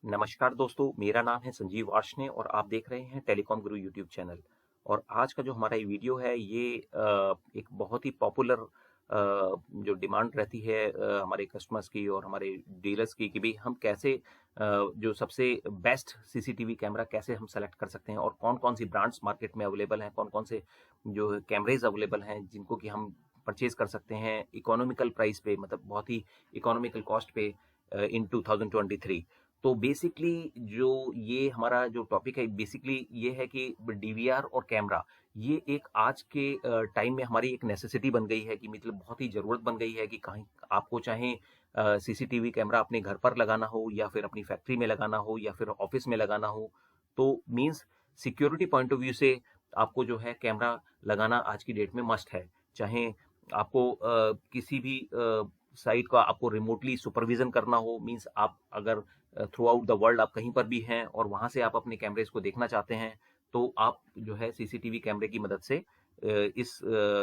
नमस्कार दोस्तों, मेरा नाम है संजीव वार्ष्णेय और आप देख रहे हैं टेलीकॉम गुरु यूट्यूब चैनल। और आज का जो हमारा ये वीडियो है ये एक बहुत ही पॉपुलर जो डिमांड रहती है हमारे कस्टमर्स की और हमारे डीलर्स की कि भाई हम कैसे जो सबसे बेस्ट सीसीटीवी कैमरा कैसे हम सेलेक्ट कर सकते हैं और कौन कौन सी ब्रांड्स मार्केट में अवेलेबल हैं, कौन कौन से जो कैमरेज अवेलेबल हैं जिनको कि हम परचेज कर सकते हैं इकोनॉमिकल प्राइस पे, मतलब बहुत ही इकोनॉमिकल कॉस्ट पे इन 2023। तो बेसिकली जो ये हमारा जो टॉपिक है बेसिकली ये है कि डीवीआर और कैमरा ये एक आज के टाइम में हमारी एक नेसेसिटी बन गई है कि मतलब बहुत ही ज़रूरत बन गई है कि कहीं आपको चाहे सीसीटीवी कैमरा अपने घर पर लगाना हो या फिर अपनी फैक्ट्री में लगाना हो या फिर ऑफिस में लगाना हो, तो means security point of view से आपको जो है कैमरा लगाना आज की डेट में मस्ट है। चाहे आपको किसी भी साइट का आपको रिमोटली सुपरविजन करना हो, मीन्स आप अगर थ्रू आउट द वर्ल्ड आप कहीं पर भी हैं और वहां से आप अपने कैमरेज को देखना चाहते हैं तो आप जो है सीसीटीवी कैमरे की मदद से इस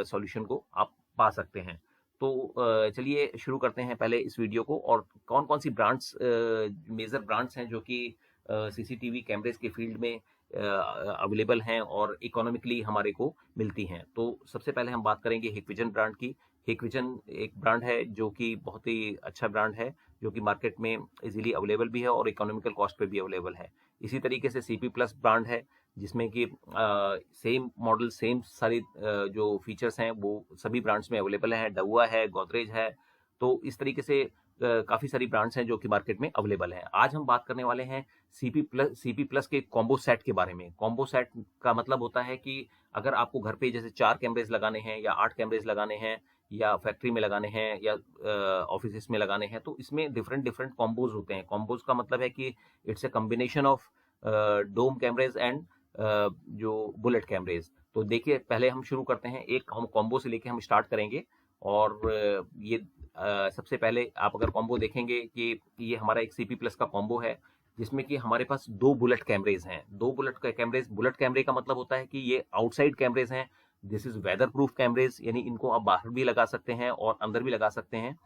सॉल्यूशन को आप पा सकते हैं। तो चलिए शुरू करते हैं पहले इस वीडियो को, और कौन कौन सी ब्रांड्स मेजर ब्रांड्स हैं जो कि सीसीटीवी कैमरेज के फील्ड में अवेलेबल हैं और इकोनॉमिकली हमारे को मिलती हैं। तो सबसे पहले हम बात करेंगे हिकविजन ब्रांड की। हिकविजन एक ब्रांड है जो कि बहुत ही अच्छा ब्रांड है, जो कि मार्केट में इजीली अवेलेबल भी है और इकोनॉमिकल कॉस्ट पे भी अवेलेबल है। इसी तरीके से सीपी प्लस ब्रांड है जिसमें कि सेम मॉडल सेम सारी जो फीचर्स हैं वो सभी ब्रांड्स में अवेलेबल हैं। डहुआ है, गोदरेज है। तो इस तरीके से काफ़ी सारी ब्रांड्स हैं जो कि मार्केट में अवेलेबल हैं। आज हम बात करने वाले हैं सीपी प्लस के कॉम्बो सेट के बारे में। कॉम्बो सेट का मतलब होता है कि अगर आपको घर पे जैसे 4 कैमरेज लगाने हैं या 8 कैमरेज लगाने हैं या फैक्ट्री में लगाने हैं या ऑफिस में लगाने हैं, तो इसमें डिफरेंट डिफरेंट कॉम्बोज होते हैं। कॉम्बोज का मतलब है कि it's a combination of dome cameras and जो बुलेट कैमरेज। तो देखिए पहले हम शुरू करते हैं, एक हम कॉम्बो से लेके हम स्टार्ट करेंगे। और ये सबसे पहले आप अगर कॉम्बो देखेंगे कि ये हमारा एक सीपी प्लस का कॉम्बो है जिसमें कि हमारे पास 2 बुलेट कैमरेज हैं। 2 बुलेट कैमरेज, बुलेट कैमरे का मतलब होता है कि ये आउटसाइड कैमरेज हैं। दिस इज वेदर प्रूफ कैमरेज, यानी इनको आप बाहर भी लगा सकते हैं और अंदर भी लगा सकते हैं।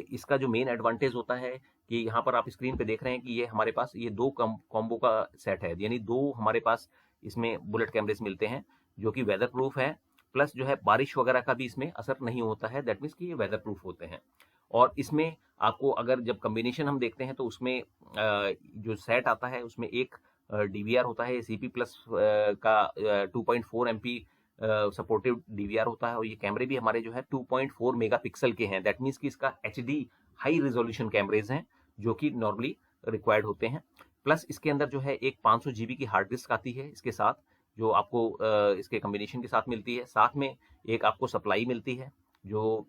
इसका जो मेन एडवांटेज होता है कि यहाँ पर आप स्क्रीन पे देख रहे हैं कि ये हमारे पास ये 2 कॉम्बो का सेट है, यानी 2 हमारे पास इसमें बुलेट कैमरेज मिलते हैं जो कि वेदर प्रूफ है। प्लस जो है बारिश वगैरह का भी इसमें असर नहीं होता है, दैट मीन्स कि ये वेदर प्रूफ होते हैं। और इसमें आपको अगर जब कम्बिनेशन हम देखते हैं तो उसमें जो सेट आता है उसमें एक डीवीआर होता है, सीपी प्लस का 2.4 MP सपोर्टिव डीवीआर होता है। और ये कैमरे भी हमारे जो है 2.4 मेगापिक्सल के हैं, दैट मीन्स कि इसका एचडी हाई रिजोल्यूशन कैमरेज हैं जो कि नॉर्मली रिक्वायर्ड होते हैं। प्लस इसके अंदर जो है एक 500 GB की हार्ड डिस्क आती है इसके साथ, जो आपको इसके कम्बिनेशन के साथ मिलती है। साथ में एक आपको सप्लाई मिलती है जो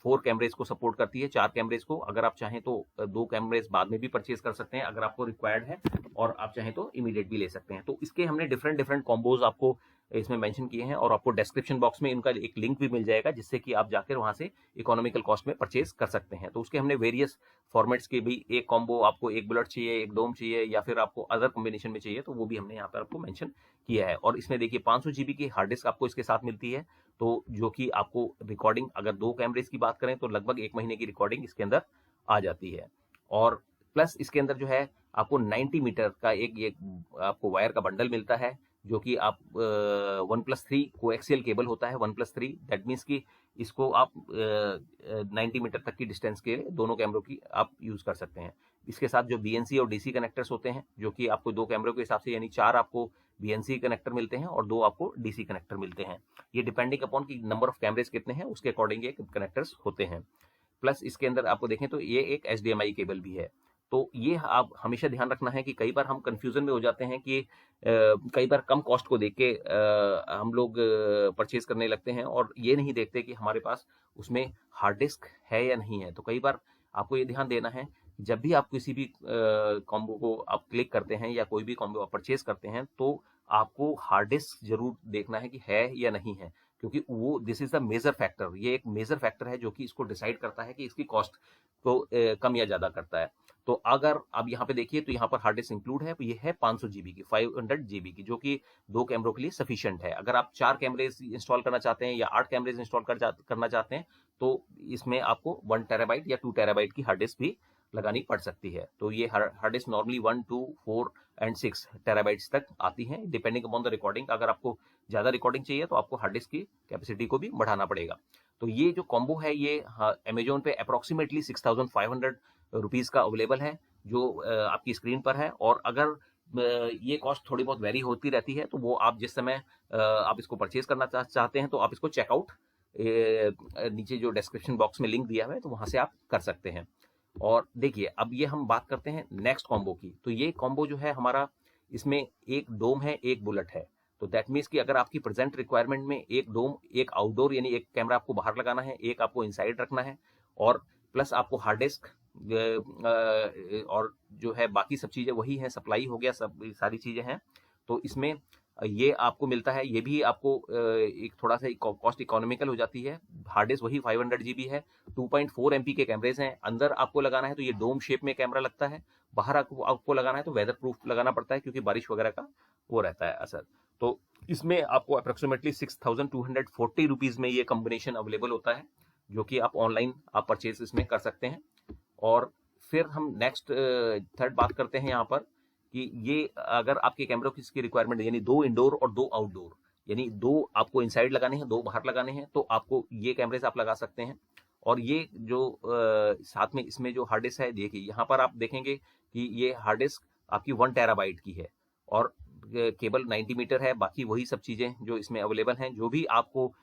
4 कैमरेज को सपोर्ट करती है। 4 कैमरेज को अगर आप चाहें तो 2 कैमरेज बाद में भी परचेज कर सकते हैं अगर आपको रिक्वायर्ड है, और आप चाहें तो इमीडिएट भी ले सकते हैं। तो इसके हमने डिफरेंट डिफरेंट कॉम्बोज आपको इसमें मेंशन किए हैं और आपको डिस्क्रिप्शन बॉक्स में इनका एक लिंक भी मिल जाएगा जिससे कि आप जाकर वहां से इकोनॉमिकल कॉस्ट में परचेज कर सकते हैं। तो उसके हमने वेरियस फॉर्मेट्स के भी, एक कॉम्बो आपको एक बुलेट चाहिए, एक डोम चाहिए या फिर आपको अदर कॉम्बिनेशन में चाहिए, तो वो भी हमने यहाँ पर आपको मेंशन किया है। और इसमें देखिए 500 GB की हार्ड डिस्क आपको इसके साथ मिलती है, तो जो कि आपको रिकॉर्डिंग अगर 2 कैमरेज की बात करें तो लगभग 1 महीने की रिकॉर्डिंग इसके अंदर आ जाती है। और प्लस इसके अंदर जो है आपको 90 मीटर का एक आपको वायर का बंडल मिलता है जो कि आप 1+3 कोएक्सियल केबल होता है 1+3, दैट मीन्स कि इसको आप 90 मीटर तक की डिस्टेंस के दोनों कैमरों की आप यूज कर सकते हैं। इसके साथ जो बीएनसी और डीसी कनेक्टर्स होते हैं जो कि आपको 2 कैमरों के हिसाब से, यानी 4 आपको बीएनसी कनेक्टर मिलते हैं और 2 आपको डीसी कनेक्टर मिलते हैं। ये डिपेंडिंग अपॉन कि नंबर ऑफ कैमरेज कितने हैं उसके अकॉर्डिंग ये कनेक्टर्स होते हैं। प्लस इसके अंदर आपको देखें तो ये एक HDMI केबल भी है। तो ये आप हमेशा ध्यान रखना है कि कई बार हम कंफ्यूजन में हो जाते हैं कि कई बार कम कॉस्ट को देख के हम लोग परचेज करने लगते हैं और ये नहीं देखते कि हमारे पास उसमें हार्ड डिस्क है या नहीं है। तो कई बार आपको ये ध्यान देना है जब भी आप किसी भी कॉम्बो को आप क्लिक करते हैं या कोई भी कॉम्बो आप परचेज करते हैं तो आपको हार्ड डिस्क जरूर देखना है कि है या नहीं है, क्योंकि वो this is the major factor. ये एक मेजर फैक्टर है जो कि इसको डिसाइड करता है कि इसकी कॉस्ट को कम या ज्यादा करता है। तो अगर आप यहाँ पे देखिए तो यहाँ पर हार्ड डिस्क इंक्लूड है, ये है 500 GB की, 500 GB की, जो कि 2 कैमरों के लिए सफिशिएंट है। अगर आप 4 कैमरे इंस्टॉल करना चाहते हैं या 8 कैमरे इंस्टॉल करना चाहते हैं तो इसमें आपको 1 TB या 2 TB की हार्ड डिस्क भी लगानी पड़ सकती है। तो ये hard disk normally 1, 2, 4 and 6 terabytes तक आती हैं, डिपेंडिंग अपॉन द रिकॉर्डिंग। अगर आपको ज़्यादा रिकॉर्डिंग चाहिए तो आपको हार्ड डिस्क की कैपेसिटी को भी बढ़ाना पड़ेगा। तो ये जो कॉम्बो है ये अमेजोन पे अप्रोक्सीमेटली 6500 रुपीज़ का अवेलेबल है, जो आपकी स्क्रीन पर है। और अगर ये कॉस्ट थोड़ी बहुत वेरी होती रहती है, तो वो आप जिस समय आप इसको परचेज करना चाहते हैं तो आप इसको चेकआउट नीचे जो डिस्क्रिप्शन बॉक्स में लिंक दिया हुआ है तो वहां से आप कर सकते हैं। और देखिए अब ये हम बात करते हैं नेक्स्ट कॉम्बो की। तो ये कॉम्बो जो है हमारा, इसमें एक डोम है, एक बुलेट है। तो दैट मीन्स कि अगर आपकी प्रेजेंट रिक्वायरमेंट में एक डोम, एक आउटडोर यानी एक कैमरा आपको बाहर लगाना है, एक आपको इनसाइड रखना है, और प्लस आपको हार्ड डिस्क और जो है बाकी सब चीज़ें वही हैं, सप्लाई हो गया, सब सारी चीज़ें हैं। तो इसमें ये आपको मिलता है, ये भी आपको एक थोड़ा सा कॉस्ट इकोनॉमिकल हो जाती है। हार्ड डिस्क वही 500 GB है, 2.4 MP के कैमरेज हैं। अंदर आपको लगाना है तो ये डोम शेप में कैमरा लगता है, बाहर आपको लगाना है तो वेदर प्रूफ लगाना पड़ता है, क्योंकि बारिश वगैरह का वो रहता है असर। तो इसमें आपको अप्रोक्सीमेटली 6240 रुपीज़ में ये कॉम्बिनेशन अवेलेबल होता है, जो कि आप ऑनलाइन आप परचेज इसमें कर सकते हैं। और फिर हम नेक्स्ट थर्ड बात करते हैं यहाँ पर कि ये अगर आपके कैमरों की रिक्वायरमेंट यानी 2 इंडोर और 2 आउटडोर, यानी 2 आपको इनसाइड लगाने हैं, 2 बाहर लगाने हैं, तो आपको ये कैमरेज आप लगा सकते हैं। और ये जो साथ में इसमें जो हार्ड डिस्क है, देखिए यहाँ पर आप देखेंगे कि ये हार्ड डिस्क आपकी 1 टेराबाइट की है, और केबल 90 मीटर है। बाकी वही सब चीज़ें जो इसमें अवेलेबल हैं, जो भी आपको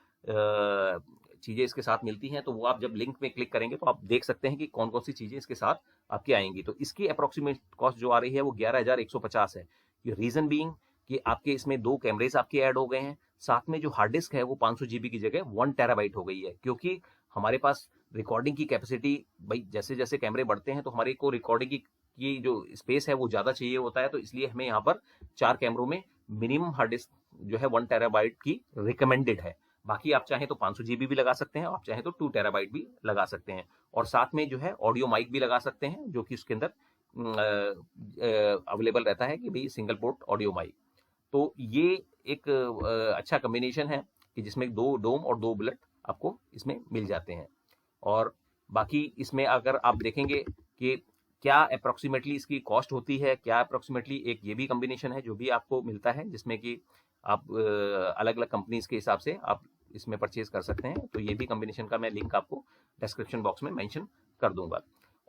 चीज़ें इसके साथ मिलती हैं, तो वो आप जब लिंक में क्लिक करेंगे तो आप देख सकते हैं कि कौन कौन सी चीज़ें इसके साथ आपकी आएंगी। तो इसकी अप्रोक्सीमेट कॉस्ट जो आ रही है वो 11,150 है। ये रीज़न बीइंग कि आपके इसमें 2 कैमरेज आपके ऐड हो गए हैं, साथ में जो हार्ड डिस्क है वो 500 GB की जगह 1 टेराबाइट हो गई है, क्योंकि हमारे पास रिकॉर्डिंग की कैपेसिटी, भाई जैसे जैसे कैमरे बढ़ते हैं तो हमारे को रिकॉर्डिंग की जो स्पेस है वो ज़्यादा चाहिए होता है। तो इसलिए हमें यहाँ पर 4 कैमरों में मिनिमम हार्ड डिस्क जो है 1 टेराबाइट की रिकमेंडेड है। बाकी आप चाहें तो 500 GB भी लगा सकते हैं, आप चाहें तो 2 टेराबाइट भी लगा सकते हैं। और साथ में जो है ऑडियो माइक भी लगा सकते हैं, जो कि उसके अंदर अवेलेबल रहता है कि भाई सिंगल पोर्ट ऑडियो माइक। तो ये एक अच्छा कॉम्बिनेशन है कि जिसमें 2 डोम और 2 बुलेट आपको इसमें मिल जाते हैं। और बाकी इसमें अगर आप देखेंगे कि क्या अप्रोक्सीमेटली इसकी कॉस्ट होती है, क्या अप्रोक्सीमेटली एक ये भी कॉम्बिनेशन है जो भी आपको मिलता है, जिसमें कि आप अलग अलग कंपनीज के हिसाब से आप इसमें परचेज कर सकते हैं। तो ये भी कॉम्बिनेशन का मैं लिंक आपको डिस्क्रिप्शन बॉक्स में मेंशन कर दूंगा।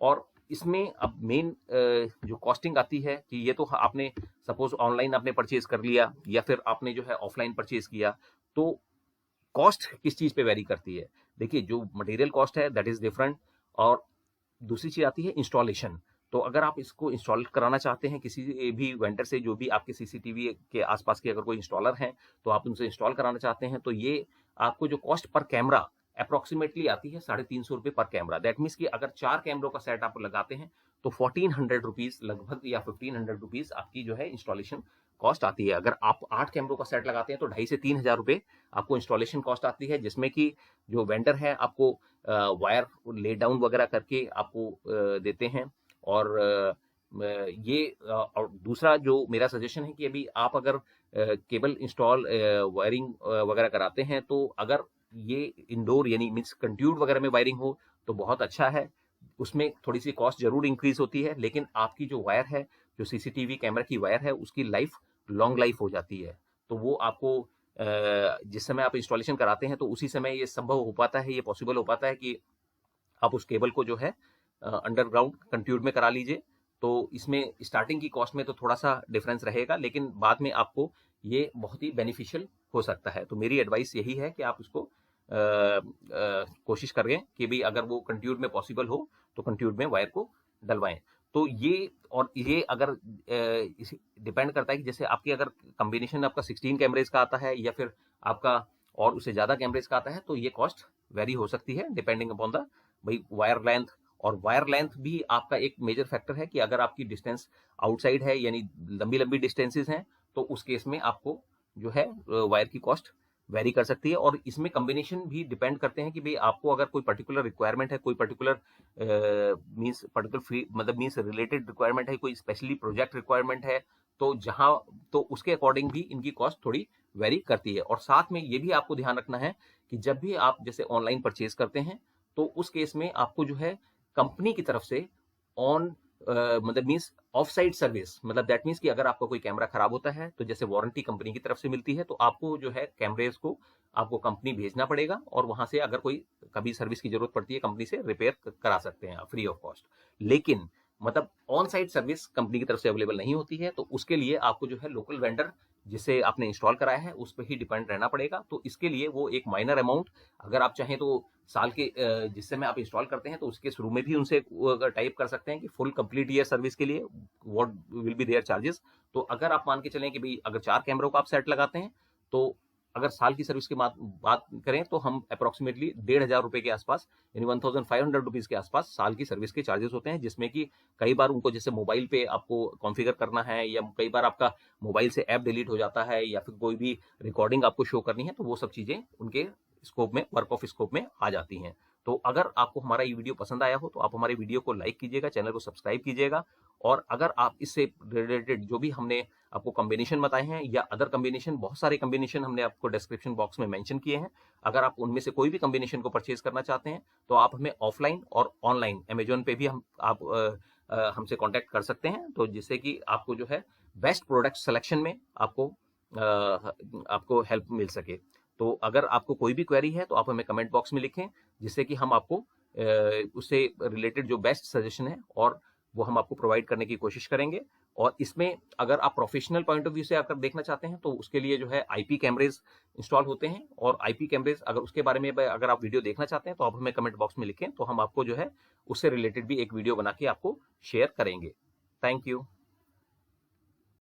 और इसमें अब मेन जो कॉस्टिंग आती है कि ये तो आपने सपोज ऑनलाइन आपने परचेज कर लिया या फिर आपने जो है ऑफलाइन परचेज किया, तो कॉस्ट किस चीज़ पे वेरी करती है। देखिए जो मटेरियल कॉस्ट है दैट इज डिफरेंट, और दूसरी चीज़ आती है इंस्टॉलेशन। तो अगर आप इसको इंस्टॉल कराना चाहते हैं किसी भी वेंडर से, जो भी आपके सीसीटीवी के आसपास के अगर कोई इंस्टॉलर हैं तो आप उनसे इंस्टॉल कराना चाहते हैं, तो ये आपको जो कॉस्ट पर कैमरा अप्रोक्सीमेटली आती है 350 रुपये पर कैमरा। दैट मीन्स कि अगर 4 कैमरों का सेट आप लगाते हैं तो 1400 रुपीज़ लगभग, या 1500 रुपीज़ आपकी जो है इंस्टॉलेशन कॉस्ट आती है। अगर आप 8 कैमरों का सेट लगाते हैं तो 2,500 से 3,000 रुपये आपको इंस्टॉलेशन कॉस्ट आती है, जिसमें कि जो वेंडर है आपको वायर ले डाउन वगैरह करके आपको देते हैं। और ये और दूसरा जो मेरा सजेशन है कि अभी आप अगर केबल इंस्टॉल वायरिंग वगैरह कराते हैं, तो अगर ये इंडोर यानी मीन्स कंट्यूड वगैरह में वायरिंग हो तो बहुत अच्छा है। उसमें थोड़ी सी कॉस्ट जरूर इंक्रीज होती है, लेकिन आपकी जो वायर है, जो सीसीटीवी कैमरा की वायर है, उसकी लाइफ लॉन्ग लाइफ हो जाती है। तो वो आपको जिस समय आप इंस्टॉलेशन कराते हैं तो उसी समय ये संभव हो पाता है, ये पॉसिबल हो पाता है कि आप उस केबल को जो है अंडरग्राउंड कंट्यूड में करा लीजिए। तो इसमें स्टार्टिंग की कॉस्ट में तो थोड़ा सा डिफरेंस रहेगा, लेकिन बाद में आपको ये बहुत ही बेनिफिशियल हो सकता है। तो मेरी एडवाइस यही है कि आप उसको कोशिश करें कि भाई अगर वो कंट्यूड में पॉसिबल हो तो कंट्यूड में वायर को डलवाएं। तो ये, और ये अगर डिपेंड करता है कि जैसे आपके अगर कॉम्बिनेशन आपका 16 कैमरेज का आता है या फिर आपका और उससे ज़्यादा कैमरेज का आता है, तो ये कॉस्ट वेरी हो सकती है डिपेंडिंग अपॉन द भाई वायर लेंथ। और वायर लेंथ भी आपका एक मेजर फैक्टर है कि अगर आपकी डिस्टेंस आउटसाइड है यानी लंबी लंबी डिस्टेंसेस हैं, तो उस केस में आपको जो है वायर की कॉस्ट वेरी कर सकती है। और इसमें कॉम्बिनेशन भी डिपेंड करते हैं कि भाई आपको अगर कोई पर्टिकुलर रिक्वायरमेंट है, कोई पर्टिकुलर मींस पर्टिकुलर मतलब मींस रिलेटेड रिक्वायरमेंट है, कोई स्पेशली प्रोजेक्ट रिक्वायरमेंट है, तो जहां तो उसके अकॉर्डिंग भी इनकी कॉस्ट थोड़ी वेरी करती है। और साथ में ये भी आपको ध्यान रखना है कि जब भी आप जैसे ऑनलाइन परचेज करते हैं, तो उस केस में आपको जो है कंपनी की तरफ से ऑन मतलब मीन्स ऑफ साइट सर्विस, मतलब दैट मीन्स कि अगर आपका कोई कैमरा खराब होता है तो जैसे वारंटी कंपनी की तरफ से मिलती है, तो आपको जो है कैमरेज को आपको कंपनी भेजना पड़ेगा और वहां से अगर कोई कभी सर्विस की जरूरत पड़ती है कंपनी से रिपेयर करा सकते हैं फ्री ऑफ कॉस्ट। लेकिन मतलब ऑन साइट सर्विस कंपनी की तरफ से अवेलेबल नहीं होती है, तो उसके लिए आपको जो है लोकल वेंडर जिसे आपने इंस्टॉल कराया है उस पर ही डिपेंड रहना पड़ेगा। तो इसके लिए वो एक माइनर अमाउंट, अगर आप चाहें तो साल के जिस समय आप इंस्टॉल करते हैं तो उसके शुरू में भी उनसे टाइप कर सकते हैं कि फुल कंप्लीट ईयर सर्विस के लिए what will be their charges. तो अगर आप मान के चलें कि भाई अगर 4 कैमरों का आप सेट लगाते हैं, तो अगर साल की सर्विस की बात करें तो हम अप्रोक्सीमेटली 1,500 रुपए के आसपास, यानी 1,500 रुपीज के आसपास साल की सर्विस के चार्जेस होते हैं, जिसमें कि कई बार उनको जैसे मोबाइल पे आपको कॉन्फ़िगर करना है, या कई बार आपका मोबाइल से ऐप डिलीट हो जाता है, या फिर कोई भी रिकॉर्डिंग आपको शो करनी है, तो वो सब चीजें उनके स्कोप में, वर्क ऑफ स्कोप में आ जाती हैं। तो अगर आपको हमारा ये वीडियो पसंद आया हो तो आप हमारे वीडियो को लाइक कीजिएगा, चैनल को सब्सक्राइब कीजिएगा, और अगर आप इससे रिलेटेड जो भी हमने आपको कॉम्बिनेशन बताए हैं या अदर कॉम्बिनेशन, बहुत सारे कॉम्बिनेशन हमने आपको डिस्क्रिप्शन बॉक्स में मेंशन किए हैं, अगर आप उनमें से कोई भी कॉम्बिनेशन को परचेज करना चाहते हैं तो आप हमें ऑफलाइन और ऑनलाइन अमेजोन पे भी आप हमसे कांटेक्ट कर सकते हैं, तो जिससे कि आपको जो है बेस्ट प्रोडक्ट सिलेक्शन में आपको हेल्प मिल सके। तो अगर आपको कोई भी क्वेरी है तो आप हमें कमेंट बॉक्स में लिखें, जिससे कि हम आपको उससे रिलेटेड जो बेस्ट सजेशन है और वो हम आपको प्रोवाइड करने की कोशिश करेंगे। और इसमें अगर आप प्रोफेशनल पॉइंट ऑफ व्यू से अगर देखना चाहते हैं तो उसके लिए जो है आईपी कैमरेज इंस्टॉल होते हैं, और आईपी कैमरेज अगर उसके बारे में अगर आप वीडियो देखना चाहते हैं तो आप हमें कमेंट बॉक्स में लिखें, तो हम आपको जो है उससे रिलेटेड भी एक वीडियो बना के आपको शेयर करेंगे। Thank you.